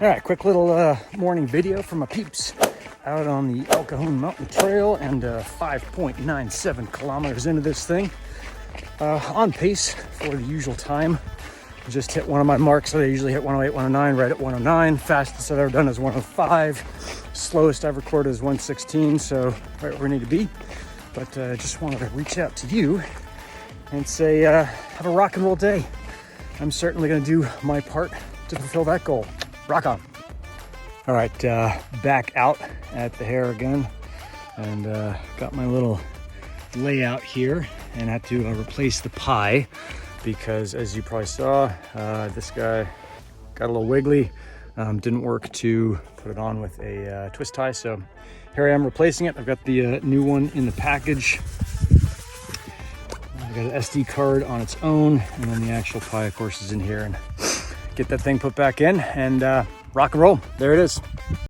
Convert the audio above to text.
All right, quick little morning video from my peeps out on the El Cajon Mountain Trail and 5.97 kilometers into this thing. On pace for the usual time. Just hit one of my marks. So I usually hit 108, 109, right at 109. Fastest I've ever done is 105. Slowest I've recorded is 116, so right where we need to be. But just wanted to reach out to you and say, have a rock and roll day. I'm certainly gonna do my part to fulfill that goal. Rock on. All right, back out at the hair again, and got my little layout here, and had to replace the pie because, as you probably saw, this guy got a little wiggly. Didn't work to put it on with a twist tie, so here I am replacing it. I've got the new one in the package. I've got an SD card on its own, and then the actual pie, of course, is in here. And get that thing put back in and rock and roll. There it is.